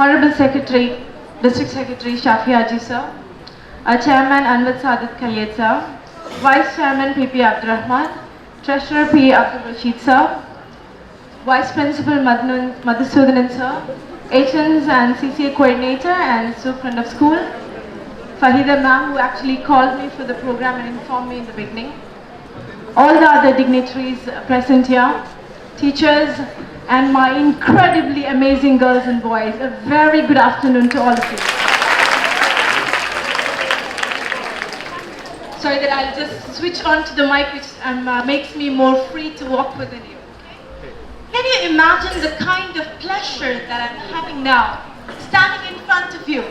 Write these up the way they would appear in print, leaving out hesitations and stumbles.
Honorable Secretary, District Secretary Shafi Haji sir, Chairman Anwar Sadat Khalid sir, Vice Chairman P.P. Abdurrahman, Treasurer P. Abdul Rashid sir, Vice Principal Madhusudanan sir, HNs and CCA Coordinator and Superintendent of School, Fahida ma'am, who actually called me for the program and informed me in the beginning, all the other dignitaries present here, teachers, and my incredibly amazing girls and boys. A very good afternoon to all of you. Sorry that I'll just switch on to the mic, which makes me more free to walk within you. Can you imagine the kind of pleasure that I'm having now, standing in front of you,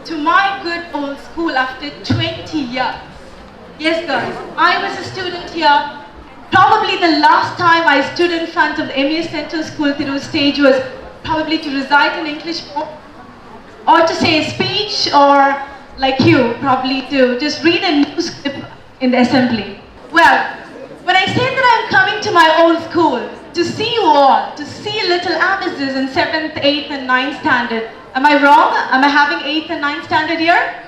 to my good old school after 20 years? Yes guys, I was a student here. Probably the last time I stood in front of the M.E.S Tirur stage was probably to recite an English poem, or to say a speech, or like you, probably to just read a news clip in the assembly. Well, when I say that I'm coming to my old school, to see you all, to see little amateurs in 7th, 8th and 9th standard, am I wrong? Am I having 8th and 9th standard here?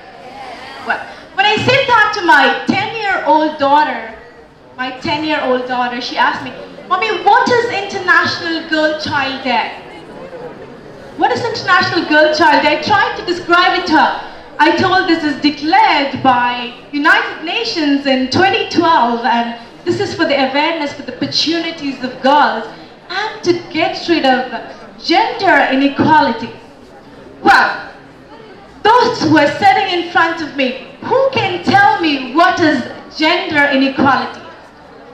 Well, when I said that to my 10-year-old daughter, she asked me, Mommy, what is International Girl Child Day? What is International Girl Child Day? I tried to describe it to her. I told this is declared by United Nations in 2012, and this is for the awareness for the opportunities of girls and to get rid of gender inequality. Well, those who are sitting in front of me, who can tell me what is gender inequality?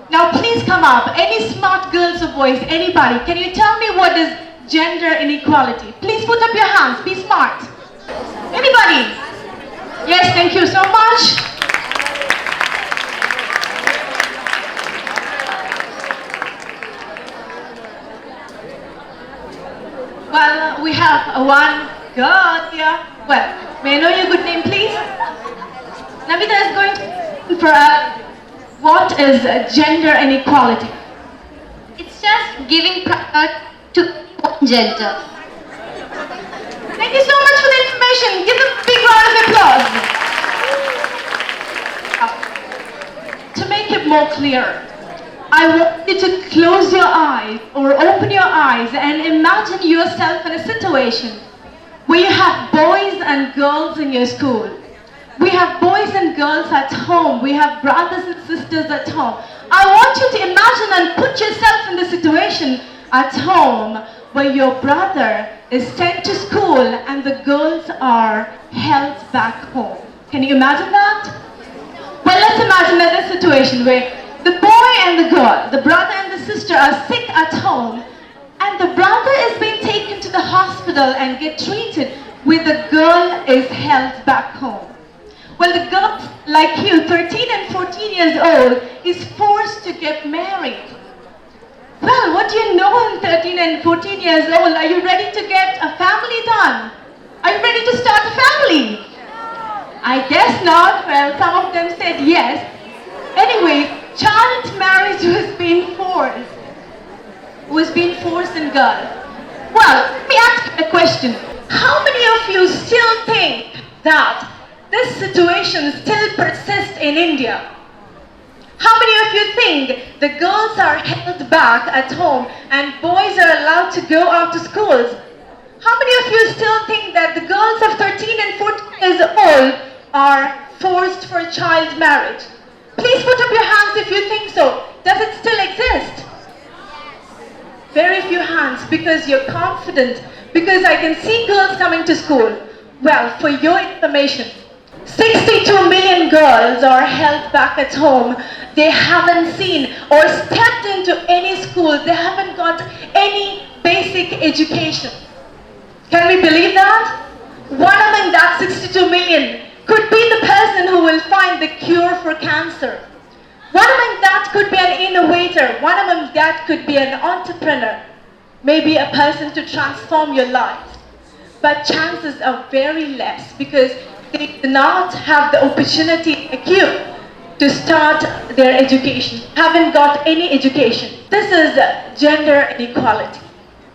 Now please come up, any smart girls or boys, anybody, can you tell me what is gender inequality? Please put up your hands, be smart. Anybody? Yes, thank you so much. Well, we have one girl here. Well, may I know your good name, please? Navita is going for what is gender inequality? It's just giving priority to gender. Thank you so much for the information. Give them a big round of applause. To make it more clear, I want you to close your eyes or open your eyes and imagine yourself in a situation where you have boys and girls in your school. We have boys and girls at home. We have brothers and sisters at home. I want you to imagine and put yourself in the situation at home where your brother is sent to school and the girls are held back home. Can you imagine that? Well, let's imagine another situation where the boy and the girl, the brother and the sister are sick at home, and the brother is being taken to the hospital and get treated where the girl is held back home. Well, the girl, like you, 13 and 14 years old, is forced to get married. Well, what do you know in 13 and 14 years old? Are you ready to get a family done? Are you ready to start a family? I guess not. Well, some of them said yes. Anyway, child marriage was being forced in girls. Well, let me ask you a question. How many of you still think that this situation still persists in India? How many of you think the girls are held back at home and boys are allowed to go out to schools? How many of you still think that the girls of 13 and 14 years old are forced for child marriage? Please put up your hands if you think so. Does it still exist? Very few hands, because you're confident, because I can see girls coming to school. Well, for your information, 62 million girls are held back at home. They haven't seen or stepped into any school. They haven't got any basic education. Can we believe that? One among that 62 million could be the person who will find the cure for cancer. One among that could be an innovator. One among that could be an entrepreneur. Maybe a person to transform your life. But chances are very less because they do not have the opportunity like you to start their education, haven't got any education. This is gender inequality.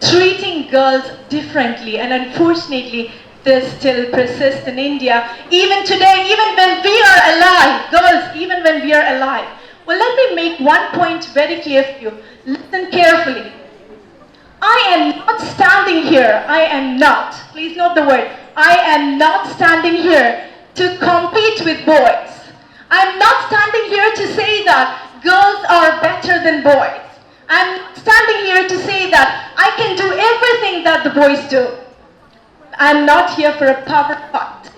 treating girls differently, and unfortunately, this still persists in India. Even today, even when we are alive, girls, even when we are alive. Well, let me make one point very clear for you. Listen carefully. I am not standing here. I am not. Please note the word. I am not standing here to compete with boys. I'm not standing here to say that girls are better than boys. I'm not standing here to say that I can do everything that the boys do. I'm not here for a power fight.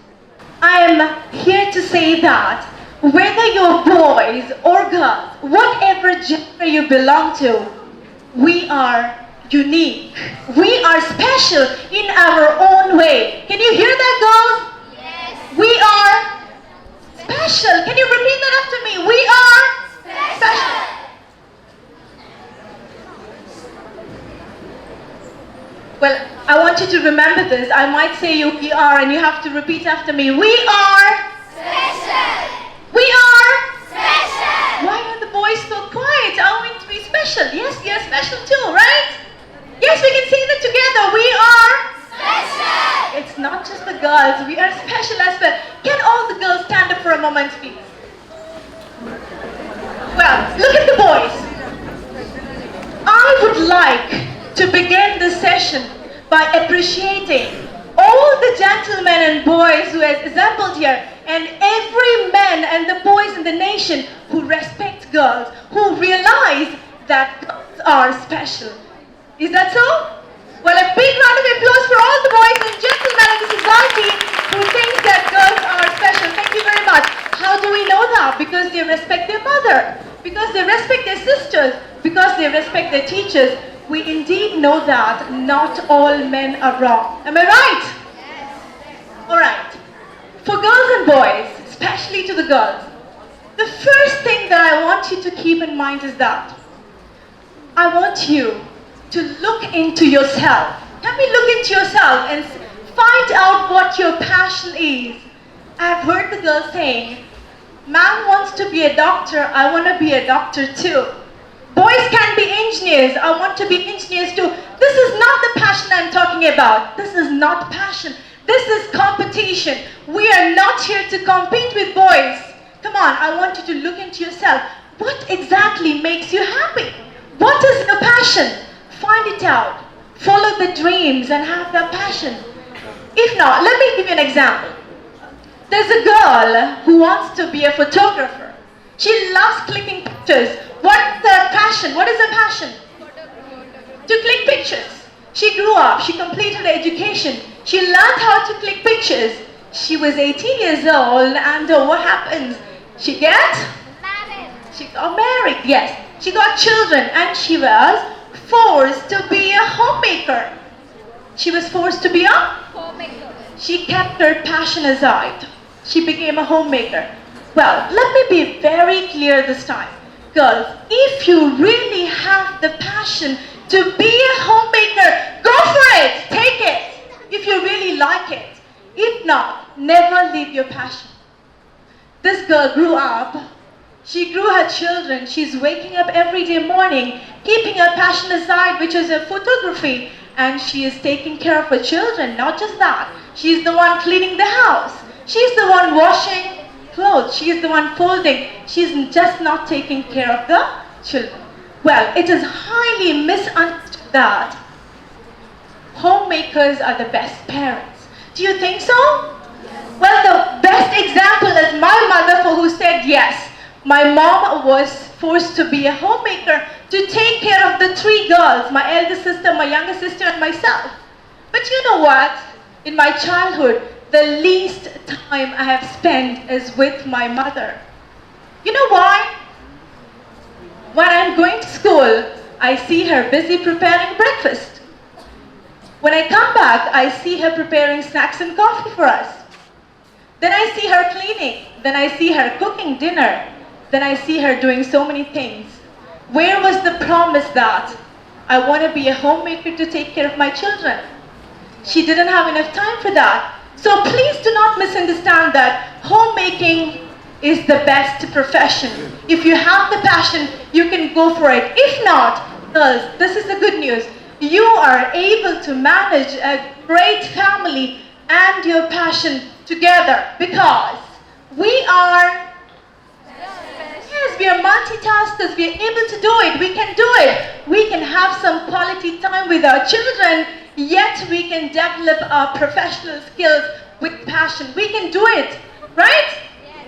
I am here to say that whether you're boys or girls, whatever gender you belong to, we are unique. We are special in our own way. Can you hear that, girls? Yes. We are special. Can you repeat that after me? We are special. Well, I want you to remember this. I might say you we are, and you have to repeat after me. We are Special. We are Special. Why are the boys so quiet? Are we to be special? Yes, we are special too, right? Yes, we can sing that together. We are Special. It's not just the girls. We are special as well. Can all the girls stand up for a moment, please? Well, look at the boys. I would like to begin this session by appreciating all the gentlemen and boys who has assembled here, and every man and the boys in the nation who respect girls, who realize that girls are special. Is that so? Well, a big round of applause for all the boys and gentlemen in the society who think that girls are special. Thank you very much. How do we know that? Because they respect their mother, because they respect their sisters, because they respect their teachers. We indeed know that not all men are wrong. Am I right? Yes. Alright. For girls and boys, especially to the girls, the first thing that I want you to keep in mind is that I want you to look into yourself. Can we look into yourself and find out what your passion is? I've heard the girls saying, man wants to be a doctor, I want to be a doctor too. Boys can be engineers, I want to be engineers too. This is not the passion I'm talking about. This is not passion. This is competition. We are not here to compete with boys. Come on, I want you to look into yourself. What exactly makes you happy? What is your passion? Find it out. Follow the dreams and have that passion. If not, let me give you an example. There's a girl who wants to be a photographer. She loves clicking pictures. What's her passion? What is her passion? To click pictures. She grew up, she completed her education. She learned how to click pictures. She was 18 years old, and what happens? She got married, yes. She got children, and she was forced to be a homemaker. She was forced to be a Homemaker. She kept her passion aside. She became a homemaker. Well, let me be very clear this time. Girls, if you really have the passion to be a homemaker, go for it, take it, if you really like it. If not, never leave your passion. This girl grew up, she grew her children, she's waking up every day morning, keeping her passion aside, which is her photography, and she is taking care of her children. Not just that, she's the one cleaning the house, she's the one washing clothes, she's the one folding, she's just not taking care of the children. Well, it is highly misunderstood that homemakers are the best parents. Do you think so? Well, the best example is my mother, who said yes. My mom was forced to be a homemaker to take care of the three girls, my elder sister, my younger sister, and myself. But you know what? In my childhood, the least time I have spent is with my mother. You know why? When I'm going to school, I see her busy preparing breakfast. When I come back, I see her preparing snacks and coffee for us. Then I see her cleaning. Then I see her cooking dinner. Then I see her doing so many things. Where was the promise that I want to be a homemaker to take care of my children? She didn't have enough time for that. So please do not misunderstand that homemaking is the best profession. If you have the passion, you can go for it. If not, girls, this is the good news. you are able to manage a great family and your passion together, because we are, yes, we are multitaskers. We are able to do it. We can do it. We can have some quality time with our children, yet we can develop our professional skills with passion. We can do it, right?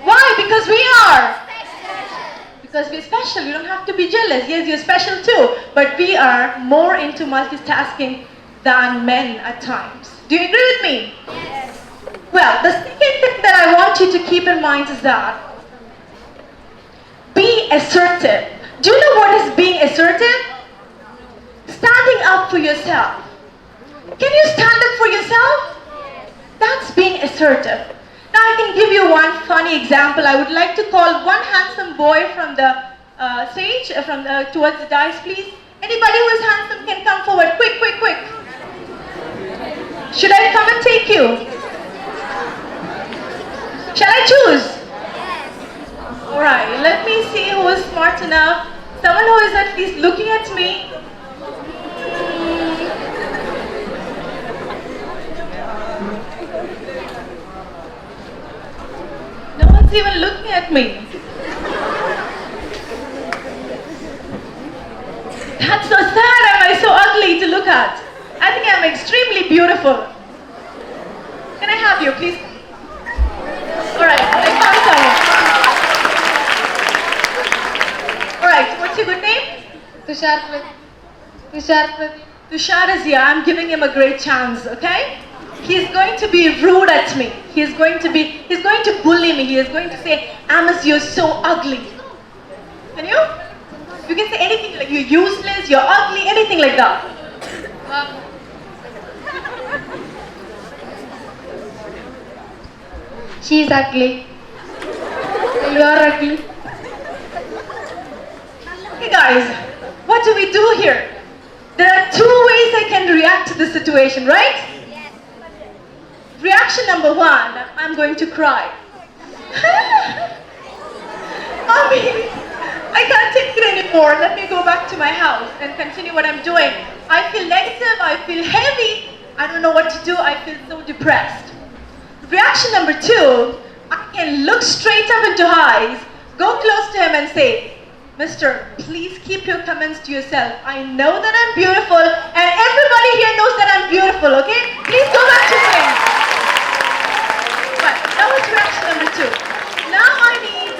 Why? Because we are. Because we're special. You don't have to be jealous. Yes, you're special too. But we are more into multitasking than men at times. Do you agree with me? Yes. Well, the second thing that I want you to keep in mind is that be assertive. Do you know what is being assertive? Standing up for yourself. Can you stand up for yourself? That's being assertive. Now I can give you one funny example. I would like to call one handsome boy from the stage, towards the dais, please. Anybody who is handsome can come forward. Quick, quick, quick. Should I come and take you? Shall I choose? Alright, let me see who is smart enough. Someone who is at least looking at me. No one's even looking at me. That's so sad. Am I so ugly to look at? I think I'm extremely beautiful. Can I have you, please? Alright, I found someone. Alright, what's your good name? Tushar. Tushar is here. I'm giving him a great chance, okay? He's going to be rude at me. He's going to bully me. He is going to say, Amos, you're so ugly. Can you? You can say anything like you're useless, you're ugly, anything like that. She's ugly. You're ugly. Hey guys, what do we do here? There are two ways I can react to the situation, right? Yes. Reaction number one, I'm going to cry. Mommy, I can't take it anymore. Let me go back to my house and continue what I'm doing. I feel negative, I feel heavy. I don't know what to do. I feel so depressed. Reaction number two, I can look straight up into her eyes, go close to him and say, Mister, please keep your comments to yourself. I know that I'm beautiful and everybody here knows that I'm beautiful, okay? Please go back to him. Right, that was reaction number two. Now I need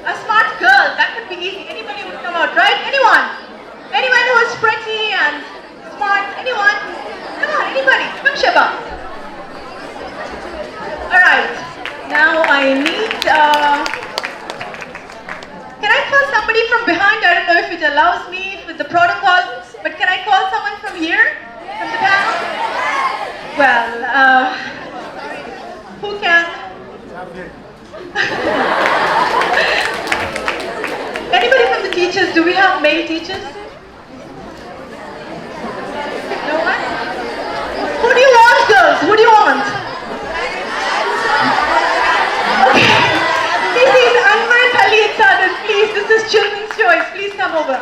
a smart girl. That could be easy. Anybody would come out, right? Anyone? Anyone who is pretty and smart? Anyone? Come on, anybody. Come, Sheba. Alright, now I need, can I call somebody from behind? I don't know if it allows me with the protocol, but can I call someone from here? From the panel? Well, who can? Anybody from the teachers? Do we have male teachers? No one? Who do you want, girls? Who do you want? Please, Anwar Khalid Sadat, please, this is children's choice. Please come over.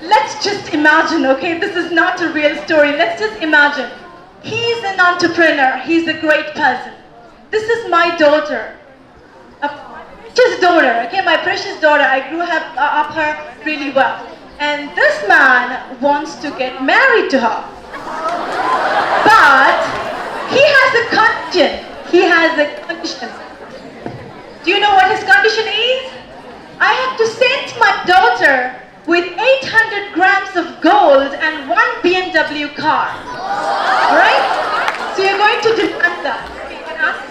Let's just imagine, okay? This is not a real story. Let's just imagine. He's an entrepreneur. He's a great person. This is my daughter. A precious daughter, okay? My precious daughter. I grew up her really well. And this man wants to get married to her. But he has a condition. He has a condition. Do you know what his condition is? I have to send my daughter with 800 grams of gold and one BMW car. Alright? So you're going to demand that. Okay, you can ask.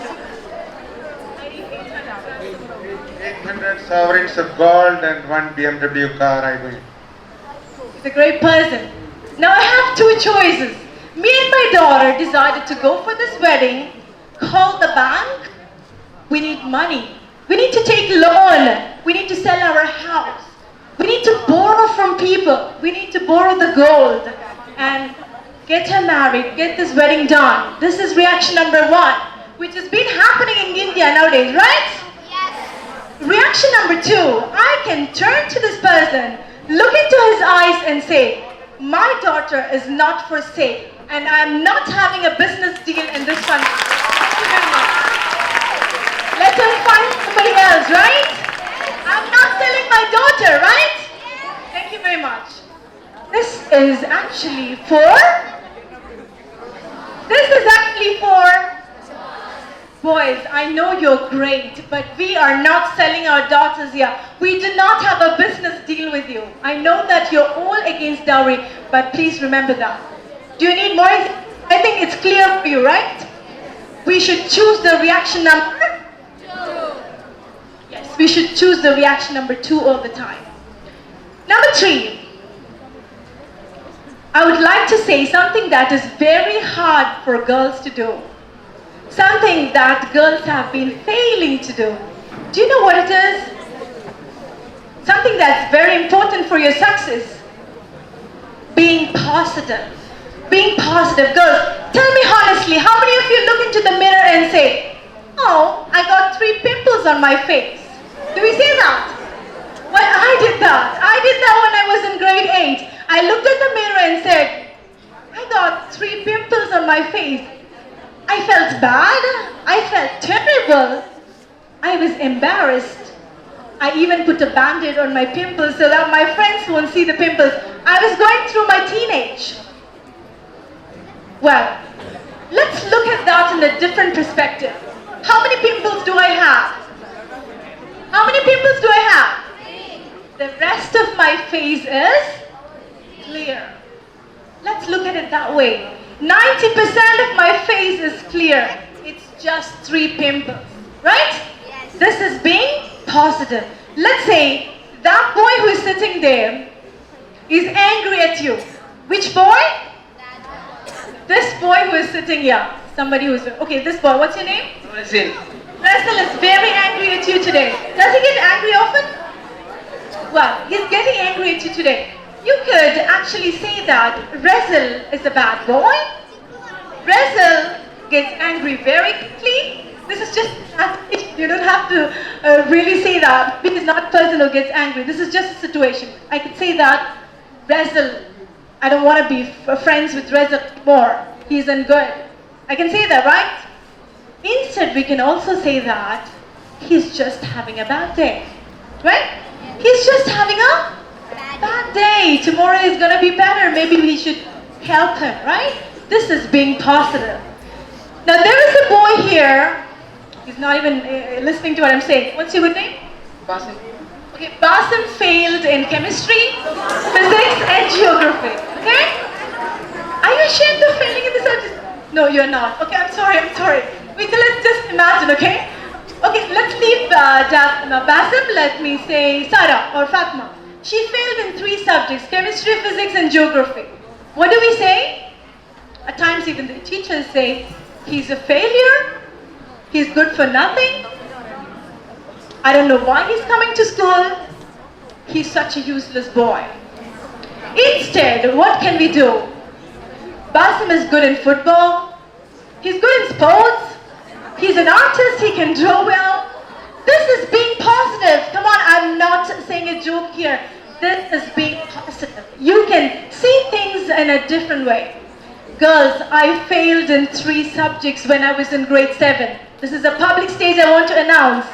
800 sovereigns of gold and one BMW car, I will. He's a great person. Now I have two choices. Me and my daughter decided to go for this wedding, call the bank. We need money. We need to take loan. We need to sell our house. We need to borrow from people. We need to borrow the gold and get her married, get this wedding done. This is reaction number one, which has been happening in India nowadays, right? Yes. Reaction number 2, I can turn to this person, look into his eyes and say, my daughter is not for sale and I am not having a business deal in this country. Thank you very much. Let him find somebody else, right? I'm not selling my daughter, right? Thank you very much. This is actually for boys. I know you're great, but we are not selling our daughters here. We do not have a business deal with you. I know that you're all against dowry, but please remember that. Do you need more? I think it's clear for you, right? We should choose the reaction number 2. Yes, we should choose the reaction number 2 all the time. Number 3. I would like to say something that is very hard for girls to do. Something that girls have been failing to do. Do you know what it is? Something that's very important for your success. Being positive. Being positive. Girls, tell me honestly, how many of you look into the mirror and say, oh, I got 3 pimples on my face? Do we say that? Well, I did that. I did that when I was in grade 8. I looked at the mirror and said, I got 3 pimples on my face. I felt bad. I felt terrible. I was embarrassed. I even put a band-aid on my pimples so that my friends won't see the pimples. I was going through my teenage. Well, let's look at that in a different perspective. How many pimples do I have? How many pimples do I have? The rest of my face is clear. Let's look at it that way. 90% of my face is clear. It's just 3 pimples, right? Yes. This is being positive. Let's say that boy who is sitting there is angry at you. Which boy? This boy who is sitting here. Somebody who's, okay, this boy, what's your name? Russell. Russell is very angry at you today. Does he get angry often? Well, he's getting angry at you today. You could actually say that Russell is a bad boy. Russell gets angry very quickly. This is just, you don't have to really say that. Because not a person who gets angry. This is just a situation. I could say that Russell, I don't want to be friends with Russell more. He isn't good. I can say that, right? Instead, we can also say that he's just having a bad day. Right? He's just having a bad day. Tomorrow is going to be better. Maybe we should help him, right? This is being positive. Now there is a boy here. He's not even listening to what I'm saying. What's your good name? Basim. Okay, Basim failed in chemistry, physics, and geography. Okay? Are you ashamed of failing in the subject? No, you're not. Okay, I'm sorry. Wait, let's just imagine, okay? Okay, let's leave Basim. Let me say Sara or Fatma. She failed in 3 subjects, chemistry, physics, and geography. What do we say? At times even the teachers say, he's a failure, he's good for nothing, I don't know why he's coming to school, he's such a useless boy. Instead, what can we do? Basim is good in football, he's good in sports, he's an artist, he can draw well. This is being positive. Come on, I'm not saying a joke here. This is being positive. You can see things in a different way. Girls, I failed in 3 subjects when I was in grade 7. This is a public stage I want to announce.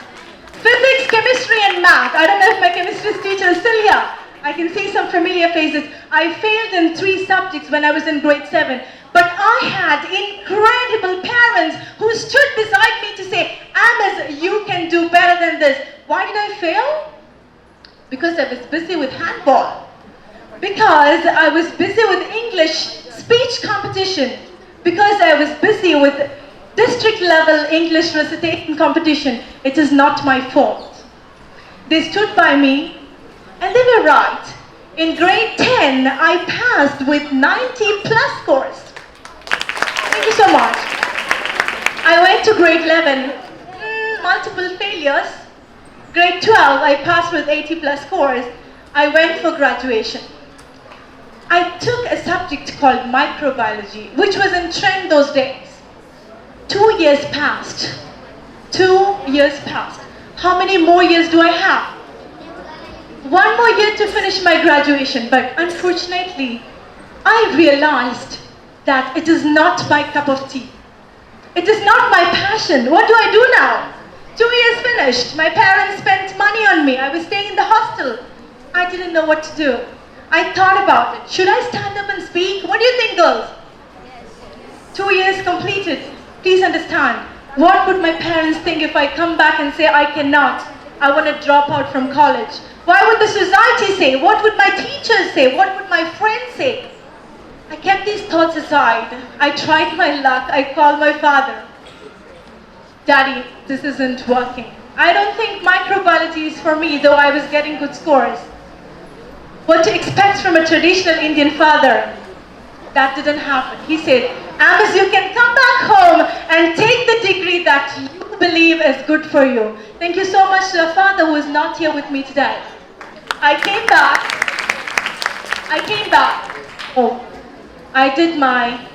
Physics, chemistry, and math. I don't know if my chemistry teacher is still here. I can see some familiar faces. I failed in 3 subjects when I was in grade 7. But I had incredible parents who stood beside me to say, Amiz, you can do better than this. Why did I fail? Because I was busy with handball. Because I was busy with English speech competition. Because I was busy with district level English recitation competition. It is not my fault. They stood by me and they were right. In grade 10, I passed with 90 plus scores. Thank you so much. I went to grade 11, multiple failures. Grade 12, I passed with 80 plus scores. I went for graduation. I took a subject called microbiology, which was in trend those days. 2 years passed. 2 years passed. How many more years do I have? One more year to finish my graduation, but unfortunately, I realized that it is not my cup of tea. It is not my passion. What do I do now? 2 years finished. My parents spent money on me. I was staying in the hostel. I didn't know what to do. I thought about it. Should I stand up and speak? What do you think, girls? 2 years completed. Please understand. What would my parents think if I come back and say I cannot? I want to drop out from college. What would the society say? What would my teachers say? What would my friends say? I kept these thoughts aside. I tried my luck. I called my father. Daddy, this isn't working. I don't think microbiology is for me, though I was getting good scores. What to expect from a traditional Indian father? That didn't happen. He said, Amos, you can come back home and take the degree that you believe is good for you. Thank you so much to the father who is not here with me today. I came back. Oh, I did my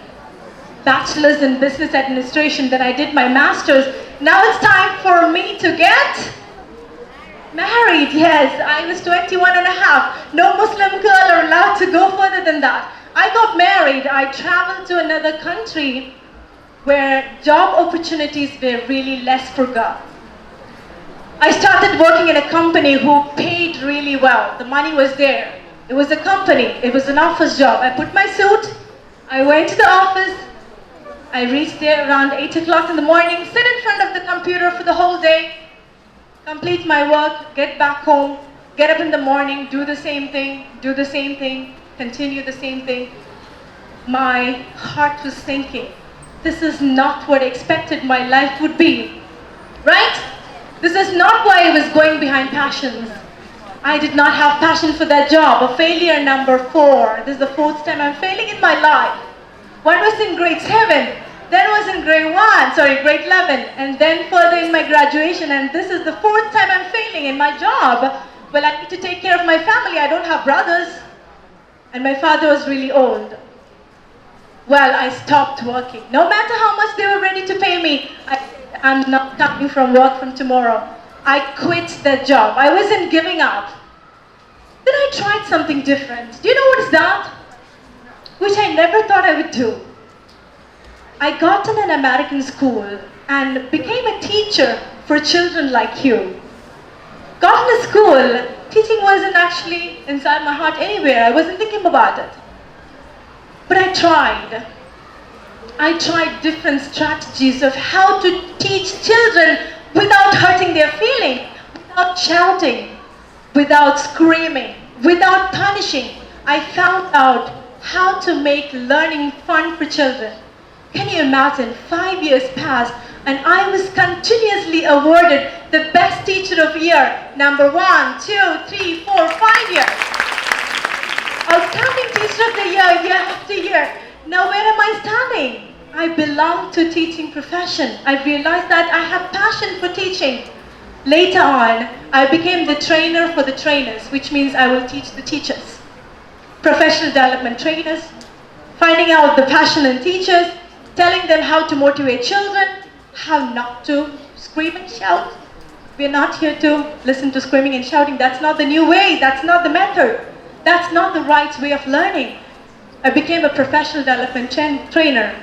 bachelor's in business administration, then I did my master's. Now it's time for me to get married. Yes, I was 21 and a half. No Muslim girl are allowed to go further than that. I got married. I traveled to another country where job opportunities were really less for girls. I started working in a company who paid really well. The money was there. It was a company. It was an office job. I put my suit. I went to the office. I reached there around 8 o'clock in the morning, sit in front of the computer for the whole day, complete my work, get back home, get up in the morning, do the same thing, continue the same thing. My heart was sinking. This is not what I expected my life would be, right? This is not why I was going behind passions. I did not have passion for that job. A failure number 4. This is the 4th time I'm failing in my life. One was in grade 7, then was in grade 11, and then further in my graduation, and this is the 4th time I'm failing in my job. Well, I need to take care of my family. I don't have brothers. And my father was really old. Well, I stopped working. No matter how much they were ready to pay me, I'm not coming from work from tomorrow. I quit that job. I wasn't giving up. Then I tried something different. Do you know what is that? Which I never thought I would do. I got in an American school and became a teacher for children like you. Got in a school, teaching wasn't actually inside my heart anywhere. I wasn't thinking about it. But I tried. I tried different strategies of how to teach children without hurting their feelings, without shouting, without screaming, without punishing. I found out how to make learning fun for children. Can you imagine? 5 years passed and I was continuously awarded the best teacher of year, number 1, 2, 3, 4, 5 years. Outstanding teacher of the year after year. Now where am I standing? I belong to teaching profession. I realized that I have passion for teaching. Later on, I became the trainer for the trainers, which means I will teach the teachers. Professional development trainers, finding out the passion in teachers, telling them how to motivate children, how not to scream and shout. We're not here to listen to screaming and shouting. That's not the new way. That's not the method. That's not the right way of learning. I became a professional development trainer.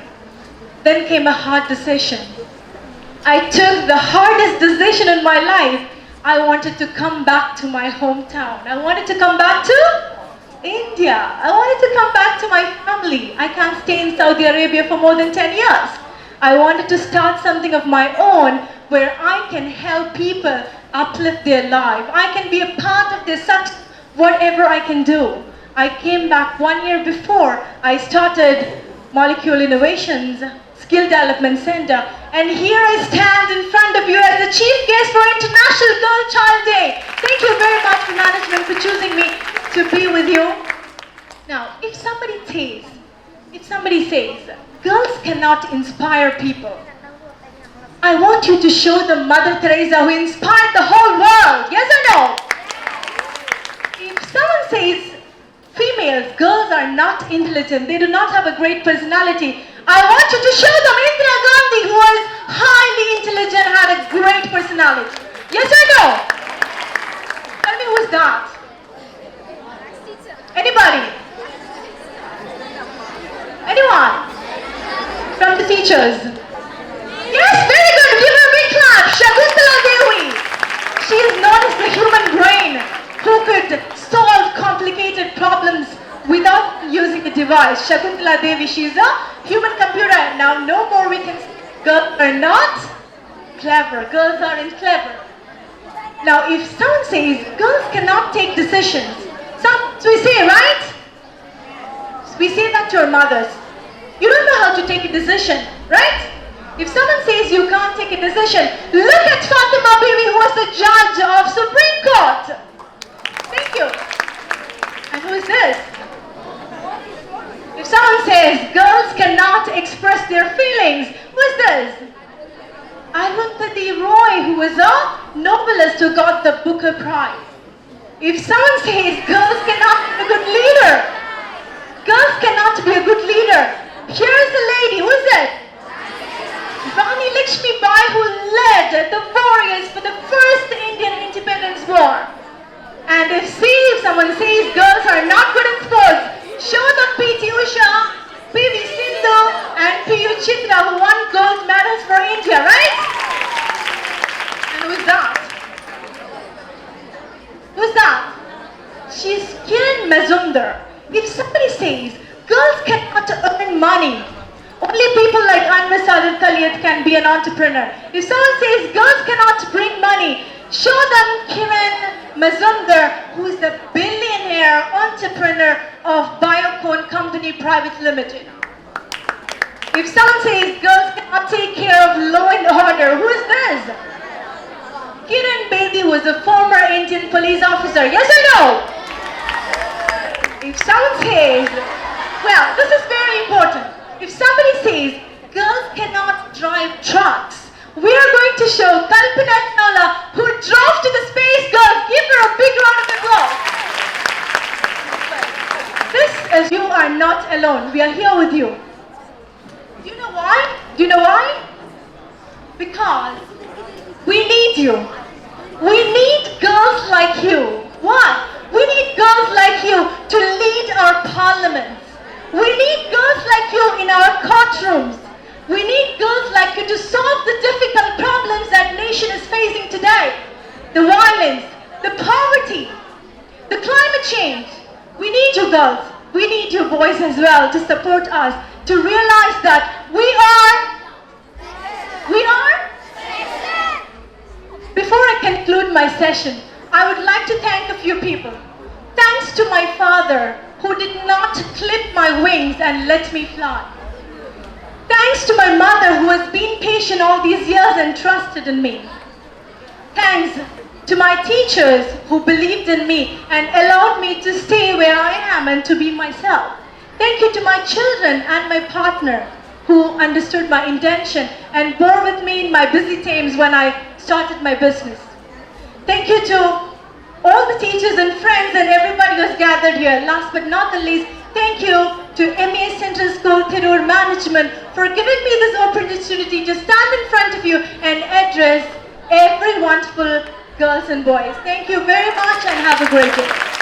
Then came a hard decision. I took the hardest decision in my life. I wanted to come back to my hometown. I wanted to come back to India. I wanted to come back to my family. I can't stay in Saudi Arabia for more than 10 years. I wanted to start something of my own where I can help people uplift their life. I can be a part of their success, whatever I can do. I came back 1 year before. I started Molecule Innovations Skill Development Center, and here I stand in front of you as the chief guest for International Girl Child Day. Thank you very much for management for choosing me to be with you. Now, if somebody says, girls cannot inspire people, I want you to show them Mother Teresa who inspired the whole world. Yes or no? If someone says, females, girls are not intelligent, they do not have a great personality, I want you to show them Indira Gandhi, who was highly intelligent, had a great personality. Yes or no? Tell me who's that? Anybody? Anyone? From the teachers? Yes, very good. Give her a big clap. Shakuntala Devi. She is known as the human brain who could solve complicated problems without using a device. Shakuntala Devi, she is a human computer. Now no more we can say girls are not clever. Girls aren't clever. Now if someone says girls cannot take decisions, so we say, right? We say that to our mothers. You don't know how to take a decision, right? If someone says you can't take a decision, look at Fatima Bibi, who was the judge of Supreme Court. Thank you. And who is this? If someone says girls cannot express their feelings, who is this? Arundhati Roy, who was a novelist who got the Booker Prize. If someone says girls cannot be a good leader, girls cannot be a good leader, here is a lady, who is it? Rani Lakshmi Bai, who led the warriors for the first Indian Independence War. And if someone says girls are not good at sports, show them P.T. Usha, P.V. Sindhu and P.U. Chitra, who won gold medals for India, right? And who's that? Who's that? She's Kiran Mazumdar. If somebody says girls cannot earn money, only people like Anwar Sadat Kaliyat can be an entrepreneur. If someone says girls cannot bring money, show them Kiran Mazumdar, who is the billionaire entrepreneur of Biocon Company Private Limited. If someone says girls cannot take care of law and order, who is this? Kiran Bedi was a former Indian police officer. Yes or no? If someone says, well, this is very important. If somebody says girls cannot drive trucks, we are going to show Kalpana Chawla, who drove to the space. Girls, give her a big round of applause. This is you are not alone. We are here with you. Do you know why? Do you know why? Because we need you. We need girls like you. Why? We need girls like you to lead our parliaments. We need girls like you in our courtrooms. We need girls like you to solve the difficult problems that nation is facing today. The violence, the poverty, the climate change. We need you girls. We need you boys as well to support us, to realize that we are. Before I conclude my session, I would like to thank a few people. Thanks to my father, who did not clip my wings and let me fly. Thanks to my mother, who has been patient all these years and trusted in me. Thanks to my teachers, who believed in me and allowed me to stay where I am and to be myself. Thank you to my children and my partner, who understood my intention and bore with me in my busy times when I started my business. Thank you to all the teachers and friends and everybody who has gathered here. Last but not the least, thank you to M.E.S Tirur management for giving me this opportunity to stand in front of you and address every wonderful girls and boys. Thank you very much and have a great day.